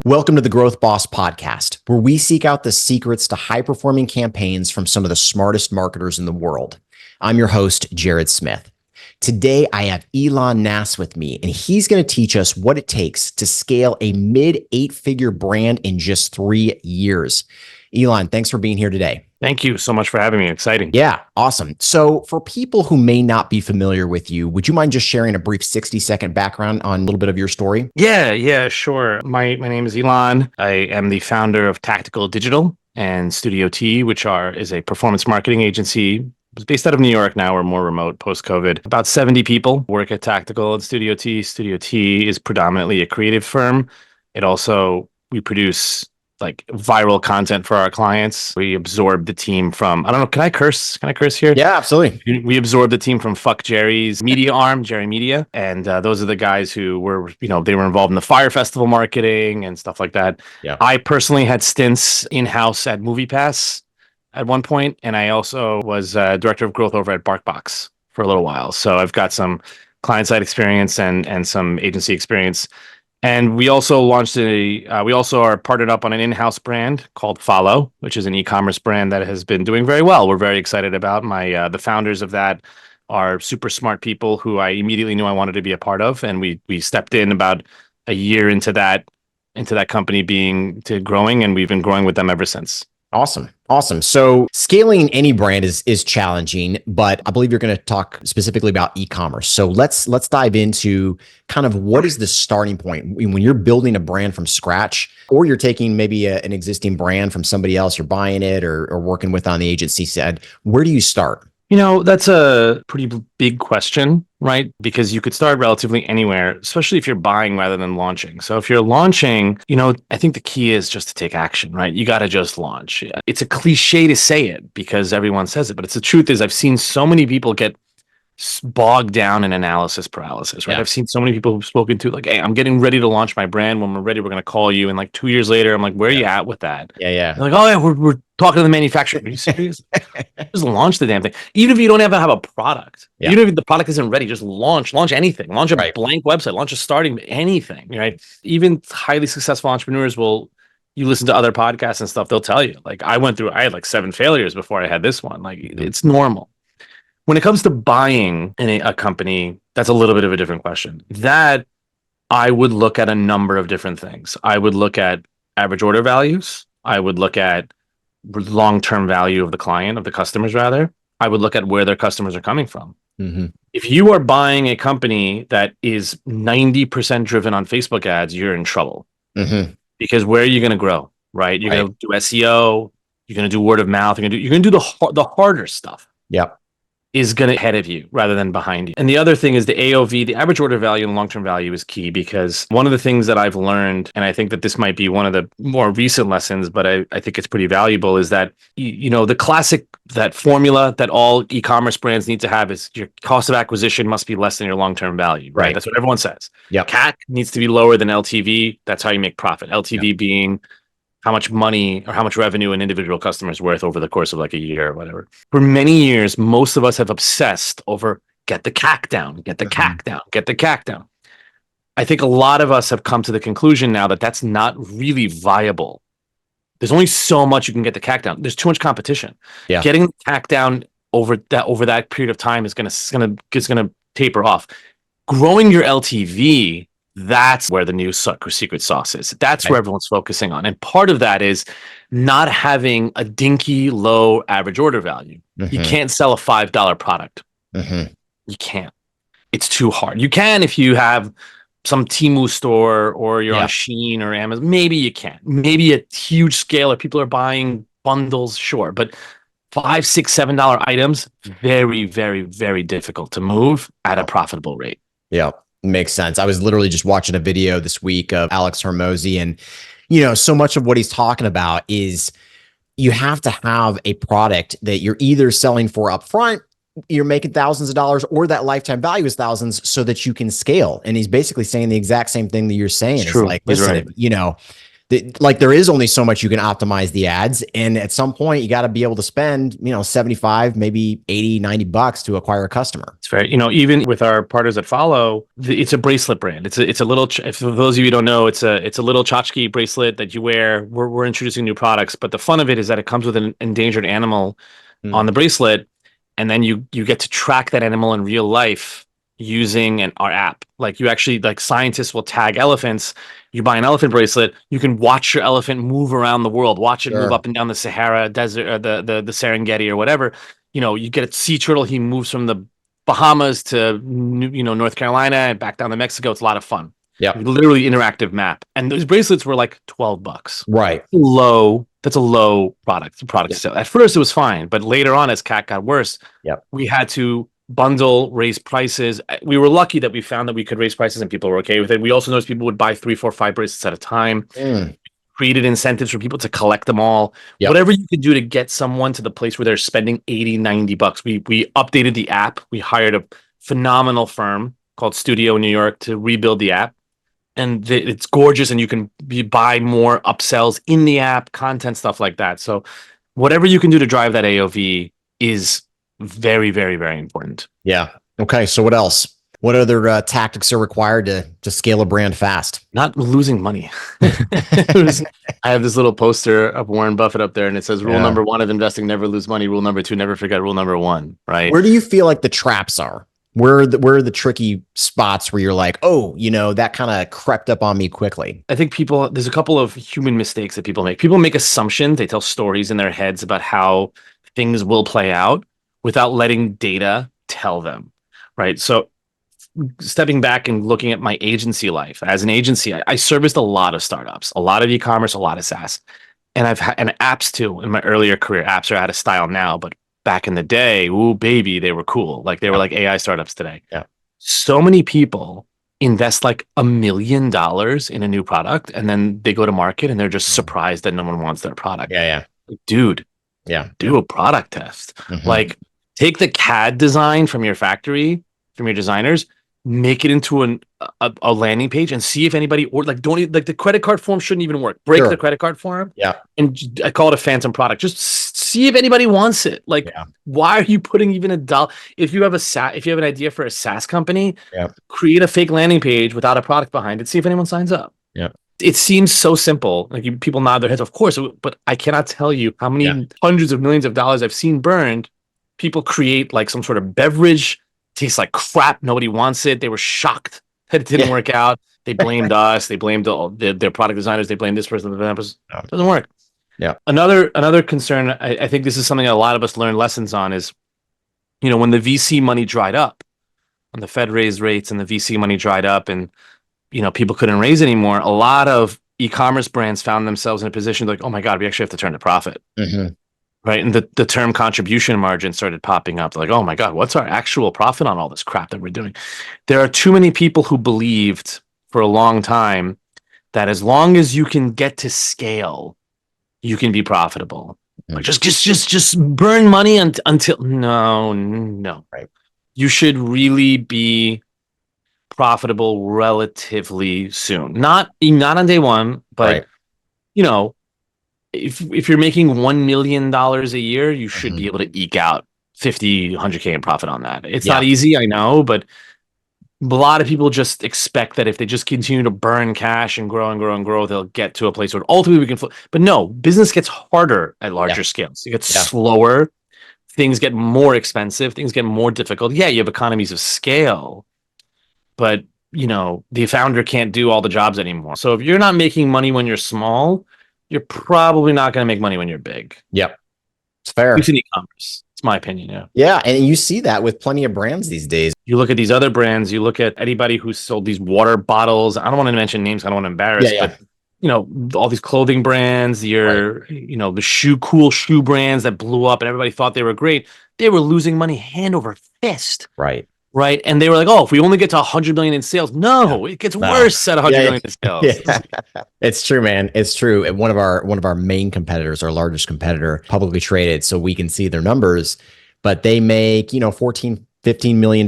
Welcome to the Growth Boss Podcast, where we seek out the secrets to high-performing campaigns from some of the smartest marketers in the world. I'm your host, Jared Smith. Today, I have Ilan Nass with me, and he's going to teach us what it takes to scale a mid-eight-figure brand in just 3 years. Ilan, thanks for being here today. Thank you so much for having me. Exciting. Yeah, awesome. So for people who may not be familiar with you, would you mind just sharing a brief 60-second background on a little bit of your story? Yeah, sure. My name is Ilan. I am the founder of Tactical Digital and Studio T, which is a performance marketing agency. It's based out of New York now. We're more remote post-COVID. About 70 people work at Tactical and Studio T. Studio T is predominantly a creative firm. We produce like viral content for our clients. We absorbed the team from, I don't know, can I curse? Can I curse here? Yeah, absolutely. We absorbed the team from Fuck Jerry's media arm, Jerry Media. And those are the guys who were, they were involved in the Fire Festival marketing and stuff like that. Yeah. I personally had stints in-house at MoviePass at one point, and I also was director of growth over at BarkBox for a little while. So I've got some client-side experience and some agency experience. And we also we also are partnered up on an in-house brand called Follow, which is an e-commerce brand that has been doing very well. We're very excited about. The founders of that are super smart people who I immediately knew I wanted to be a part of. And we stepped in about a year into that company growing, and we've been growing with them ever since. Awesome. So scaling any brand is challenging, but I believe you're going to talk specifically about e-commerce. So let's dive into kind of what is the starting point when you're building a brand from scratch, or you're taking maybe an existing brand from somebody else, you're buying it or working with on the agency side. Where do you start? That's a pretty big question, right? Because you could start relatively anywhere, especially if you're buying rather than launching. So if you're launching, I think the key is just to take action, right? You got to just launch. It's a cliche to say it because everyone says it, but the truth is I've seen so many people get bogged down in analysis paralysis, right? Yeah. I've seen so many people who've spoken to like, hey, I'm getting ready to launch my brand. When we're ready, we're going to call you. And like 2 years later, I'm like, where are you at with that? Yeah. They're like, oh yeah, we're talking to the manufacturer. Are you serious? Just launch the damn thing. Even if you don't have a product, even if the product isn't ready, just launch anything. Launch a blank website, launch a starting anything, right? Even highly successful entrepreneurs you listen to other podcasts and stuff, they'll tell you, like I had like 7 failures before I had this one. Like it's normal. When it comes to buying in a company, that's a little bit of a different question. That I would look at a number of different things. I would look at average order values. I would look at long-term value of the client, of the customers rather. I would look at where their customers are coming from. Mm-hmm. If you are buying a company that is 90% driven on Facebook ads, you're in trouble. Mm-hmm. Because where are you going to grow, right? You're going to do SEO. You're going to do word of mouth. You're going to do the harder stuff. Yep. Is going to ahead of you rather than behind you. And the other thing is the AOV, the average order value and long-term value is key, because one of the things that I've learned, and I think that this might be one of the more recent lessons, but I think it's pretty valuable, is that, the classic, that formula that all e-commerce brands need to have is your cost of acquisition must be less than your long-term value, right? That's what everyone says. Yep. CAC needs to be lower than LTV. That's how you make profit. LTV being how much money or how much revenue an individual customer is worth over the course of like a year or whatever. For many years, most of us have obsessed over get the CAC down, get the CAC down, get the CAC down. I think a lot of us have come to the conclusion now that that's not really viable. There's only so much you can get the CAC down. There's too much competition. Yeah. Getting the CAC down over that period of time is gonna taper off. Growing your LTV, that's where the new secret sauce is. That's where everyone's focusing on. And part of that is not having a dinky low average order value. Mm-hmm. You can't sell a $5 product. Mm-hmm. You can't. It's too hard. You can if you have some Temu store or you're on Shein or Amazon. Maybe you can. Maybe a huge scale or people are buying bundles, sure. But $5, $6, $7 items, very, very, very difficult to move at a profitable rate. Yeah. Makes sense. I was literally just watching a video this week of Alex Hormozy, and so much of what he's talking about is you have to have a product that you're either selling for upfront, you're making thousands of dollars, or that lifetime value is thousands, so that you can scale. And he's basically saying the exact same thing that you're saying. It's like, listen, Like there is only so much you can optimize the ads. And at some point you got to be able to spend, 75, maybe 80, $90 to acquire a customer. It's very, even with our partners that follow, it's a bracelet brand. It's a little, for those of you who don't know, it's a little tchotchke bracelet that you wear. We're introducing new products, but the fun of it is that it comes with an endangered animal on the bracelet. And then you get to track that animal in real life using our app. Like you actually, like scientists will tag elephants. You buy an elephant bracelet, you can watch your elephant move around the world, watch it move up and down the Sahara Desert, or the Serengeti or whatever. You get a sea turtle, he moves from the Bahamas to North Carolina and back down to Mexico. It's a lot of fun. Yeah, literally interactive map. And those bracelets were like $12. Right. That's a low product sale. At first it was fine, but later on as CAC got worse, we had to bundle, raise prices. We were lucky that we found that we could raise prices and people were okay with it. We also noticed people would buy 3, 4, 5 bracelets at a time. Created incentives for people to collect them all. Whatever you could do to get someone to the place where they're spending 80, $90. We updated the app. We hired a phenomenal firm called Studio in New York to rebuild the app. And it's gorgeous, and you can buy more upsells in the app, content, stuff like that. So whatever you can do to drive that AOV is very, very, very important. Yeah. Okay. So what else? What other tactics are required to scale a brand fast? Not losing money. I have this little poster of Warren Buffett up there, and it says, rule number 1 of investing, never lose money. Rule number 2, never forget rule number 1, right? Where do you feel like the traps are? Where are the tricky spots where you're like, oh, that kind of crept up on me quickly? I think there's a couple of human mistakes that people make. People make assumptions. They tell stories in their heads about how things will play out without letting data tell them, right? So stepping back and looking at my agency life, as an agency, I serviced a lot of startups, a lot of e-commerce, a lot of SaaS, and I've had apps too. In my earlier career, apps are out of style now, but back in the day, ooh, baby, they were cool. Like they were like AI startups today. Yeah. So many people invest like $1 million in a new product, and then they go to market and they're just surprised that no one wants their product. Yeah. Dude, do a product test. Like take the CAD design from your factory, from your designers, make it into a landing page and see if anybody, or like the credit card form shouldn't even work. Break the credit card form. Yeah. And I call it a phantom product. Just see if anybody wants it. Like, why are you putting even $1? If you have an idea for a SaaS company, create a fake landing page without a product behind it. See if anyone signs up. Yeah. It seems so simple. Like people nod their heads, of course, but I cannot tell you how many hundreds of millions of dollars I've seen burned. People create like some sort of beverage, tastes like crap. Nobody wants it. They were shocked that it didn't work out. They blamed us. They blamed their product designers. They blamed this person. That person. It doesn't work. Yeah. Another concern. I think this is something a lot of us learn lessons on is, when the VC money dried up, when the Fed raised rates and the VC money dried up, and people couldn't raise anymore. A lot of e-commerce brands found themselves in a position like, oh my God, we actually have to turn to profit. Right. And the term contribution margin started popping up. Like, oh my God, what's our actual profit on all this crap that we're doing? There are too many people who believed for a long time that as long as you can get to scale, you can be profitable. Like just burn money until no. Right. You should really be profitable relatively soon. Not on day one, but if you're making $1 million a year, you should be able to eke out 50, 100K in profit on that. It's not easy, I know, but a lot of people just expect that if they just continue to burn cash and grow and grow and grow, they'll get to a place where ultimately we can flip. But no, business gets harder at larger scales. It gets slower. Things get more expensive. Things get more difficult. Yeah, you have economies of scale, but the founder can't do all the jobs anymore. So if you're not making money when you're small, you're probably not going to make money when you're big. Yep. It's fair. It's in e-commerce. It's my opinion. Yeah. Yeah. And you see that with plenty of brands these days. You look at these other brands, you look at anybody who's sold these water bottles. I don't want to mention names. I don't want to embarrass, but all these clothing brands, the cool shoe brands that blew up and everybody thought they were great. They were losing money hand over fist. Right. Right. And they were like, oh, if we only get to 100 million in sales. No, it gets worse at 100 million in sales. Yeah. It's true, man. It's true. And one of our main competitors, our largest competitor, publicly traded, so we can see their numbers, but they make, $14, $15 million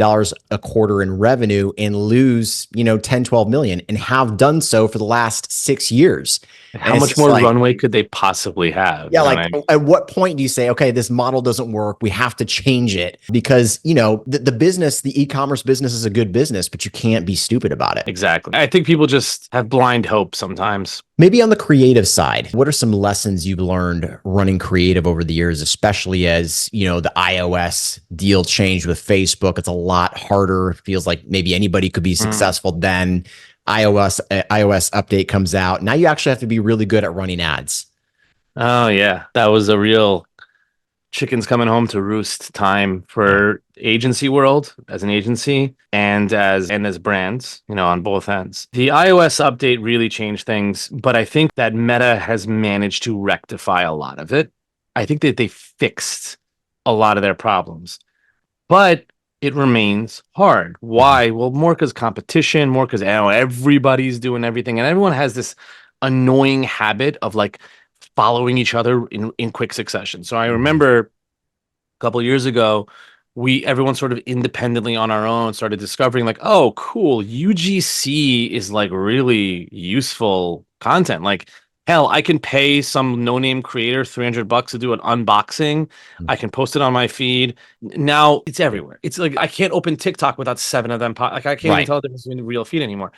a quarter in revenue and lose, 10, 12 million, and have done so for the last 6 years. How it's much just more like, runway could they possibly have? yeah, You know what like I mean? at what point do you say, okay, this model doesn't work. We have to change it because, the business, the e-commerce business is a good business, but you can't be stupid about it. Exactly. I think people just have blind hope sometimes. Maybe on the creative side, what are some lessons you've learned running creative over the years, especially as, the iOS deal changed with Facebook? It's a lot harder. It feels like maybe anybody could be Mm. successful then. iOS update comes out. Now you actually have to be really good at running ads. Oh yeah, that was a real chickens coming home to roost time Yeah. for agency world as an agency and as brands, on both ends. The iOS update really changed things, but I think that Meta has managed to rectify a lot of it. I think that they fixed a lot of their problems, but it remains hard. Mhm. Why? Well, more because competition, more because everybody's doing everything, and everyone has this annoying habit of like following each other in quick succession. So I Mhm. remember a couple of years ago, everyone sort of independently on our own started discovering like, oh, cool, UGC is like really useful content. Like, hell, I can pay some no-name creator $300 to do an unboxing. I can post it on my feed. Now it's everywhere. It's like I can't open TikTok without seven of them. Like I can't even Right. tell the difference between the real feed anymore.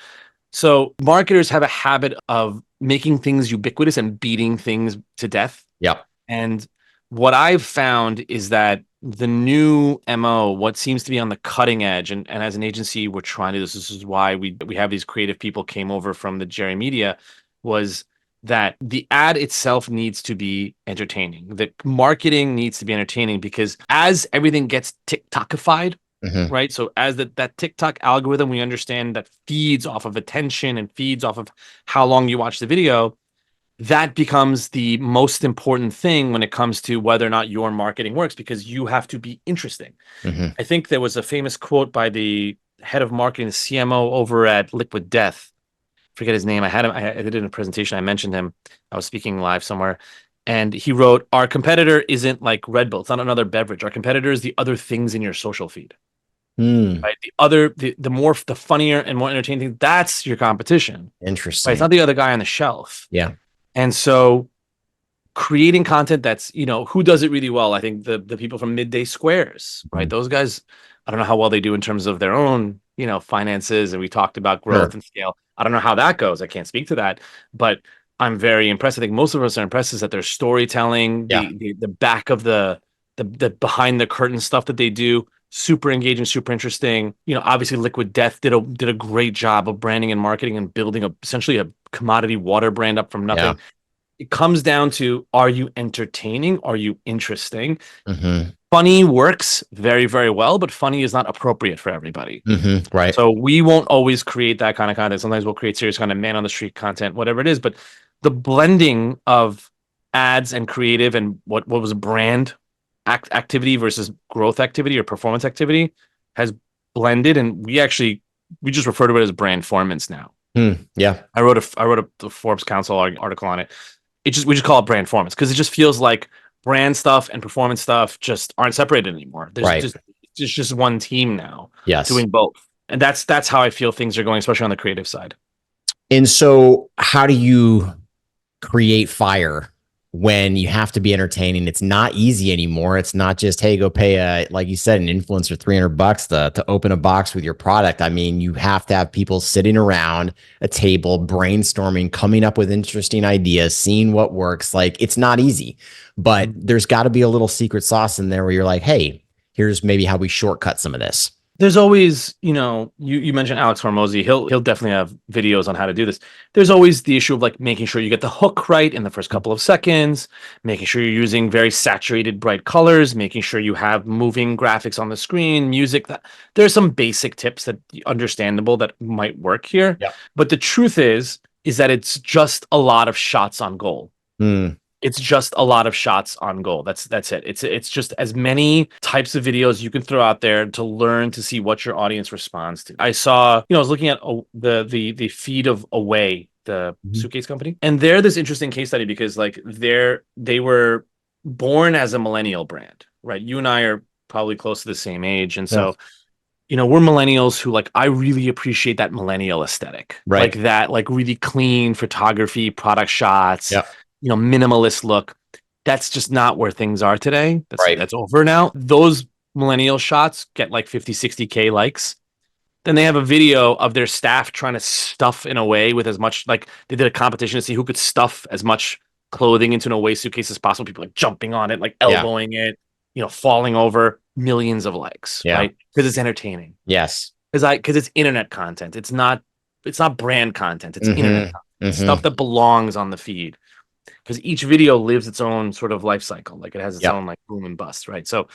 So marketers have a habit of making things ubiquitous and beating things to death. Yep. And what I've found is that the new MO, what seems to be on the cutting edge, and as an agency, we're trying to this is why we have these creative people came over from the Jerry Media, was that the ad itself needs to be entertaining. The marketing needs to be entertaining because as everything gets TikTokified, Hmm. right? So as that TikTok algorithm, we understand that feeds off of attention and feeds off of how long you watch the video. That becomes the most important thing when it comes to whether or not your marketing works because you have to be interesting. Hmm. I think there was a famous quote by the head of marketing, the CMO over at Liquid Death. Forget his name. I had him. I did it in a presentation. I mentioned him. I was speaking live somewhere, and he wrote, "Our competitor isn't like Red Bull. It's not another beverage. Our competitor is the other things in your social feed." Hmm. Right? The funnier and more entertaining thing, that's your competition. Right? It's Interesting. not the other guy on the shelf. Yeah. And so creating content that's, who does it really well? I think the people from Midday Squares, right? Mhm. Those guys, I don't know how well they do in terms of their own, finances. And we talked about growth Sure. and scale. I don't know how that goes. I can't speak to that, but I'm very impressed. I think most of us are impressed is that their storytelling, Yeah. the back of the behind the curtain stuff that they do, super engaging, super interesting. Obviously Liquid Death did a great job of branding and marketing and building essentially a commodity water brand up from Yeah. nothing. It comes down to, are you entertaining? Are you interesting? Hmm. Funny works very, very well, but funny is not appropriate for everybody. Hmm. Right. So we won't always create that kind of content. Sometimes we'll create serious kind of man on the street content, whatever it is. But the blending of ads and creative and what was brand activity versus growth activity or performance activity has blended. And we just refer to it as Brandformance now. Hmm. Yeah. I wrote a Forbes Council article on it. We just call it Brandformance because it just feels like brand stuff and performance stuff just aren't separated anymore. Right. It's just one team now Yes. doing both. And that's how I feel things are going, especially on the creative side. And so, how do you create fire when you have to be entertaining? It's not easy anymore. It's not just, hey, go pay like you said, an influencer $300 to open a box with your product. I mean, you have to have people sitting around a table, brainstorming, coming up with interesting ideas, seeing what works. Like, it's not easy, but there's got to be a little secret sauce in there where you're like, hey, here's maybe how we shortcut some of this. There's always, you mentioned Alex Hormozy. He'll definitely have videos on how to do this. There's always the issue of like making sure you get the hook right in the first couple of seconds, making sure you're using very saturated, bright colors, making sure you have moving graphics on the screen, music. There's some basic tips that understandable that might work here. Yeah. But the truth is that it's just a lot of shots on goal. Hmm. It's just a lot of shots on goal. That's it. It's just as many types of videos you can throw out there to learn to see what your audience responds to. I saw, I was looking at the feed of Away, the Mhm. suitcase company, and they're this interesting case study because like they were born as a millennial brand, right? You and I are probably close to the same age, and Yeah. so we're millennials who like, I really appreciate that millennial aesthetic, Right. like that, like really clean photography, product shots, Yep. Minimalist look. That's just not where things are today. Right. That's over now. Those millennial shots get like 50, 60K likes. Then they have a video of their staff trying to stuff in a way with as much, like they did a competition to see who could stuff as much clothing into an away suitcase as possible. People like jumping on it, like elbowing it, falling over. Millions of likes, Yeah. right? Because it's entertaining. Yes. Because it's internet content. It's not brand content. It's internet content. Mm-hmm. Stuff that belongs on the feed. Because each video lives its own sort of life cycle. Like it has its Yep. own like boom and bust, right? So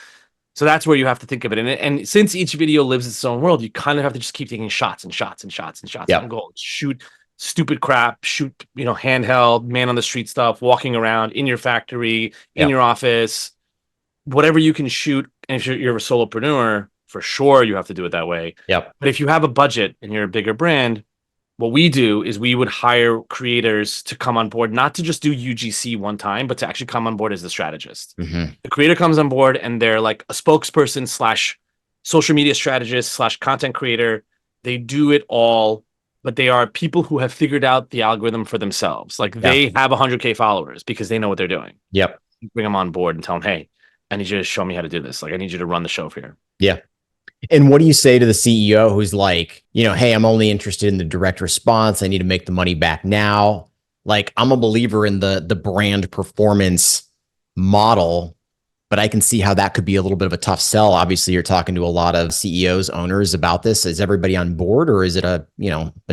that's where you have to think of it. And since each video lives its own world, you kind of have to just keep taking shots and shots and shots and shots Yep. on goal. Shoot stupid crap, shoot, handheld, man on the street stuff, walking around in your factory, in your office, whatever you can shoot. And if you're a solopreneur, for sure you have to do it that way. Yep. But if you have a budget and you're a bigger brand, what we do is we would hire creators to come on board, not to just do UGC one time, but to actually come on board as the strategist. Mm-hmm. The creator comes on board and they're like a spokesperson / social media strategist / content creator. They do it all, but they are people who have figured out the algorithm for themselves. Like they have 100K followers because they know what they're doing. Yep. You bring them on board and tell them, hey, I need you to show me how to do this. Like I need you to run the show here. Yeah. And what do you say to the CEO who's like, hey, I'm only interested in the direct response. I need to make the money back now. Like I'm a believer in the brand performance model, but I can see how that could be a little bit of a tough sell. Obviously, you're talking to a lot of CEOs, owners about this. Is everybody on board, or is it a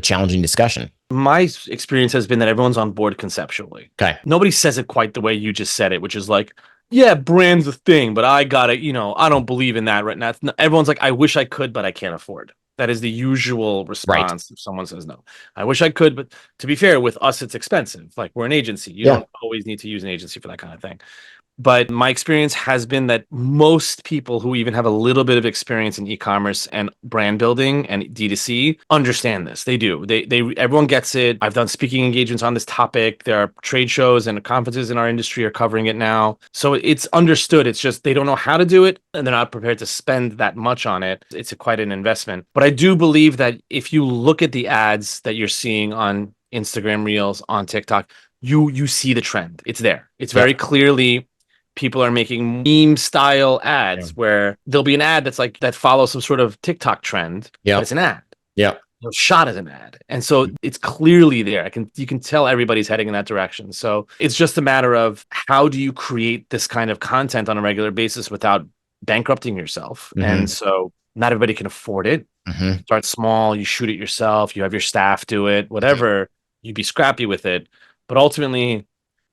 challenging discussion? My experience has been that everyone's on board conceptually. Okay. Nobody says it quite the way you just said it, which is like, yeah, brand's a thing, but I got it. I don't believe in that right now. Everyone's like, I wish I could, but I can't afford. That is the usual response if someone says no. I wish I could, but to be fair, with us, it's expensive. Like we're an agency. You don't always need to use an agency for that kind of thing. But my experience has been that most people who even have a little bit of experience in e-commerce and brand building and D2C understand this. They do. Everyone gets it. I've done speaking engagements on this topic. There are trade shows and conferences in our industry are covering it now. So it's understood. It's just they don't know how to do it and they're not prepared to spend that much on it. It's quite an investment. But I do believe that if you look at the ads that you're seeing on Instagram Reels, on TikTok, you see the trend. It's there. It's very clearly people are making meme style ads where there'll be an ad that's like that follows some sort of TikTok trend. But it's an ad. Shot as an ad. And so it's clearly there. You can tell everybody's heading in that direction. So it's just a matter of how do you create this kind of content on a regular basis without bankrupting yourself? Mm-hmm. And so not everybody can afford it. Mm-hmm. Start small, you shoot it yourself, you have your staff do it, whatever, you be scrappy with it. But ultimately,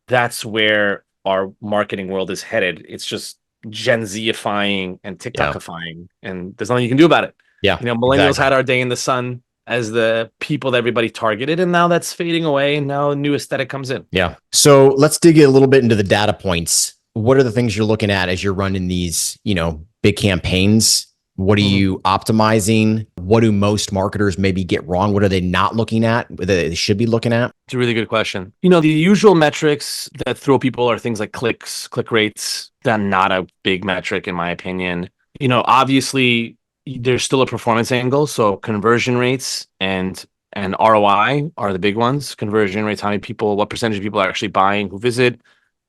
that's where our marketing world is headed. It's just Gen Z-ifying and TikTokifying, and there's nothing you can do about it. Millennials had our day in the sun as the people that everybody targeted, and now that's fading away, and now a new aesthetic comes in. Yeah. So let's dig a little bit into the data points. What are the things you're looking at as you're running these, big campaigns? What are you optimizing? What do most marketers maybe get wrong? What are they not looking at that they should be looking at? It's a really good question. The usual metrics that throw people are things like clicks, click rates. That's not a big metric in my opinion. Obviously there's still a performance angle. So conversion rates and ROI are the big ones. Conversion rates, what percentage of people are actually buying who visit.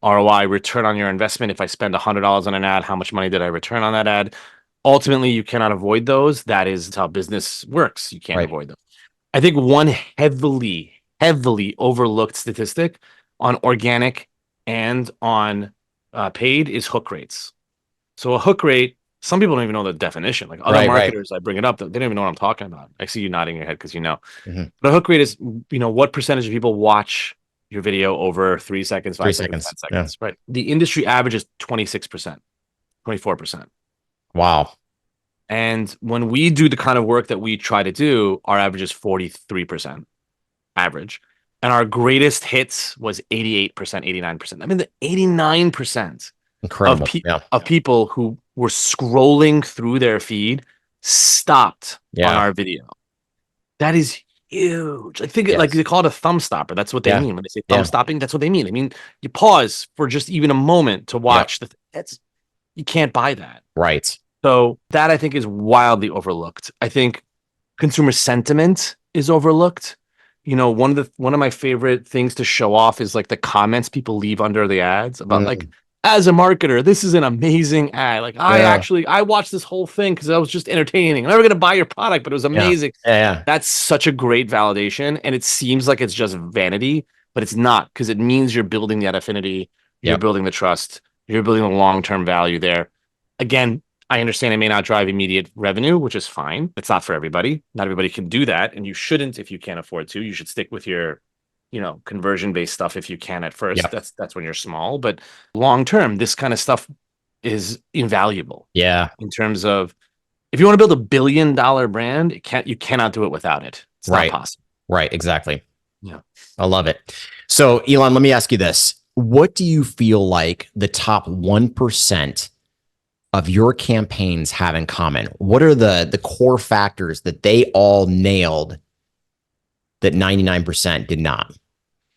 ROI, return on your investment. If I spend $100 on an ad, how much money did I return on that ad? Ultimately, you cannot avoid those. That is how business works. You can't avoid them. I think one heavily overlooked statistic on organic and on paid is hook rates. So a hook rate, some people don't even know the definition. Like other marketers, I bring it up, they don't even know what I'm talking about. I see you nodding your head because you know. Mm-hmm. But a hook rate is, what percentage of people watch your video over 3 seconds, 5 seconds, 10 seconds, right? The industry average is 26%, 24%. Wow. And when we do the kind of work that we try to do, our average is 43% average. And our greatest hits was 88%, 89%. I mean, the 89% of people who were scrolling through their feed stopped on our video. That is huge. I think like they call it a thumb stopper. That's what they mean when they say thumb stopping. That's what they mean. I mean, you pause for just even a moment to watch you can't buy that. Right. So that I think is wildly overlooked. I think consumer sentiment is overlooked. One of my favorite things to show off is like the comments people leave under the ads about like, Mm, as a marketer, this is an amazing ad. Like yeah, I watched this whole thing because I was just entertaining. I'm never gonna buy your product, but it was yeah, amazing. yeah, That's such a great validation. And it seems like it's just vanity, but it's not, because it means you're building that affinity, yeah, you're building the trust, you're building the long-term value there. Again, I understand it may not drive immediate revenue, which is fine. It's not for everybody. Not everybody can do that. And you shouldn't if you can't afford to. You should stick with your, conversion-based stuff if you can at first. yeah, That's when you're small. But long term, this kind of stuff is invaluable yeah. in terms of, if you want to build $1 billion brand, you cannot do it without it. It's not Right, possible. right, exactly. Yeah. I love it. So, Elon, let me ask you this. What do you feel like the top 1% of your campaigns have in common? What are the core factors that they all nailed that 99% did not?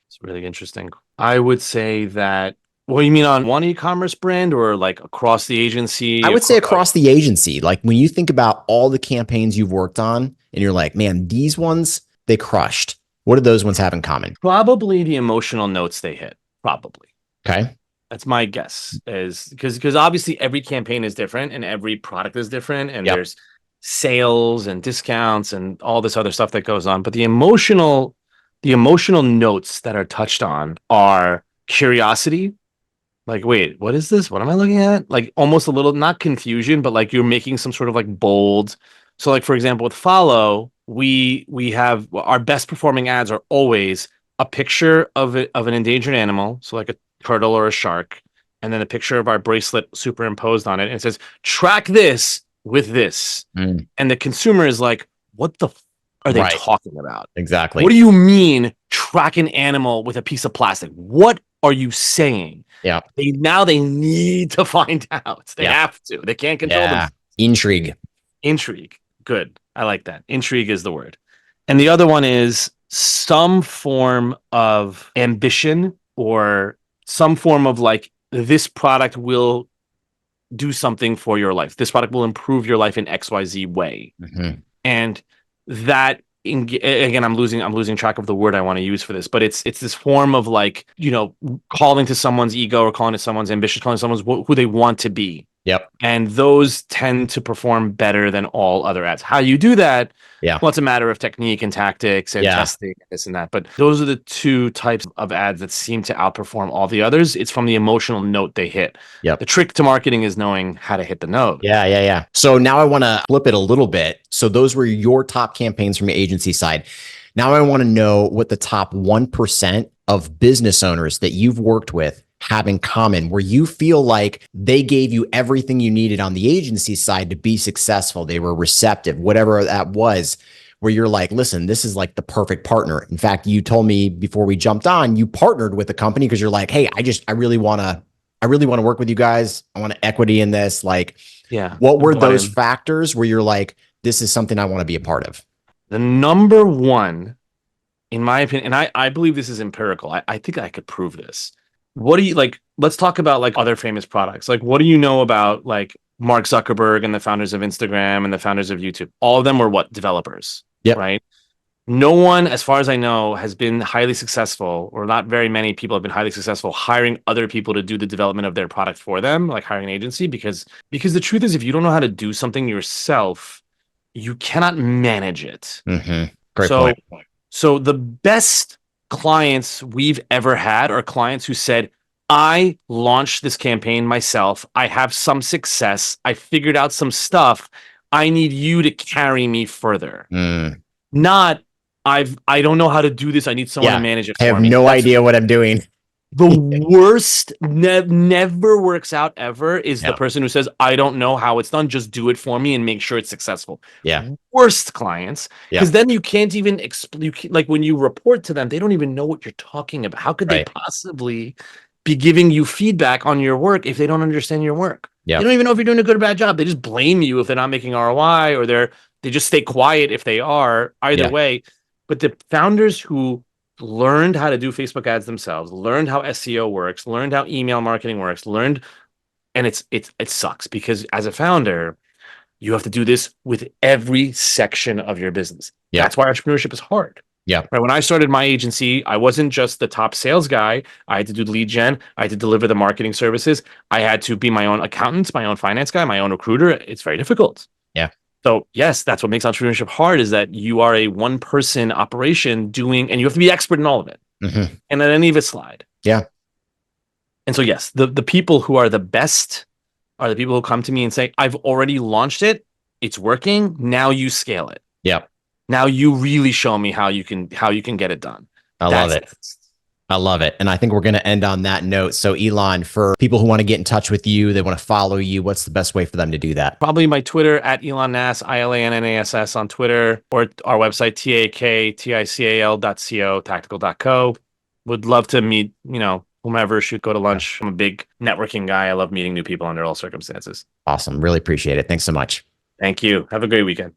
It's really interesting. I would say that, what do you mean, on one e-commerce brand or like across the agency? I would say across the agency. Like when you think about all the campaigns you've worked on and you're like, man, these ones, they crushed. What do those ones have in common? Probably the emotional notes they hit. Probably. Okay. That's my guess, is because obviously every campaign is different and every product is different, and Yep. there's sales and discounts and all this other stuff that goes on. But the emotional notes that are touched on are curiosity. Like, wait, what is this? What am I looking at? Like almost a little, not confusion, but like you're making some sort of like bold. So like, for example, with Follow, we have our best performing ads are always a picture of an endangered animal, so like a turtle or a shark, and then a picture of our bracelet superimposed on it, and it says, track this with this. Mm, And the consumer is like, what the are they right. talking about? What Exactly. do you mean track an animal with a piece of plastic? What are you saying? Yeah. They need to find out. They Yeah. have to. They can't control them. Yeah. Intrigue. Intrigue. Good. I like that. Intrigue is the word. And the other one is some form of ambition, or some form of like, this product will do something for your life. This product will improve your life in XYZ way. Mhm. And that, again, I'm losing track of the word I want to use for this, but it's this form of like, calling to someone's ego, or calling to someone's ambition, calling to someone's who they want to be. Yep. And those tend to perform better than all other ads. How you do that, Yeah. well, it's a matter of technique and tactics and Yeah. testing, this and that. But those are the two types of ads that seem to outperform all the others. It's from the emotional note they hit. Yep. The trick to marketing is knowing how to hit the note. Yeah, yeah, yeah. So now I want to flip it a little bit. So those were your top campaigns from your agency side. Now I want to know what the top 1% of business owners that you've worked with have in common, where you feel like they gave you everything you needed on the agency side to be successful. They were receptive, whatever that was, where you're like, listen, this is like the perfect partner. In fact, you told me before we jumped on, you partnered with the company because you're like, hey, I really want to work with you guys. I want equity in this. Like, Yeah. what were those factors where you're like, this is something I want to be a part of? The number one, in my opinion, and I believe this is empirical. I think I could prove this. What do you like? Let's talk about like other famous products. Like, what do you know about like Mark Zuckerberg and the founders of Instagram and the founders of YouTube? All of them were what? Developers. Yep. Right. No one, as far as I know, has been highly successful, or not very many people have been highly successful hiring other people to do the development of their product for them, like hiring an agency, because the truth is, if you don't know how to do something yourself, you cannot manage it. Mm-hmm. Great point. So the best clients we've ever had are clients who said, I launched this campaign myself. I have some success. I figured out some stuff. I need you to carry me further. Not, I don't know how to do this. I need someone to manage it for me. I have me. no idea what I'm doing. The worst, never works out ever, is the person who says, I don't know how it's done. Just do it for me and make sure it's successful. Yeah. Worst clients. Because then you can't even explain, like when you report to them, they don't even know what you're talking about. How could they possibly be giving you feedback on your work if they don't understand your work? Yeah. They don't even know if you're doing a good or bad job. They just blame you if they're not making ROI, or they just stay quiet if they are. Either way. But the founders who learned how to do Facebook ads themselves, learned how SEO works, learned how email marketing works, and it sucks, because as a founder, You have to do this with every section of your business. Yeah. That's why entrepreneurship is hard. Yeah. Right. When I started my agency, I wasn't just the top sales guy. I had to do the lead gen. I had to deliver the marketing services. I had to be my own accountant, my own finance guy, my own recruiter. It's very difficult. Yeah. So yes, that's what makes entrepreneurship hard, is that you are a one person operation doing, and you have to be expert in all of it. Mm-hmm. And at any of it slide. Yeah. And so, yes, the people who are the best are the people who come to me and say, I've already launched it. It's working. Now you scale it. Yeah. Now you really show me how you can get it done. I love it. I love it. And I think we're going to end on that note. So Ilan, for people who want to get in touch with you, they want to follow you, what's the best way for them to do that? Probably my Twitter at Ilan Nass, ILANNASS on Twitter, or our website, taktical.co, tactical.co. Would love to meet, whomever, go to lunch. I'm a big networking guy. I love meeting new people under all circumstances. Awesome. Really appreciate it. Thanks so much. Thank you. Have a great weekend.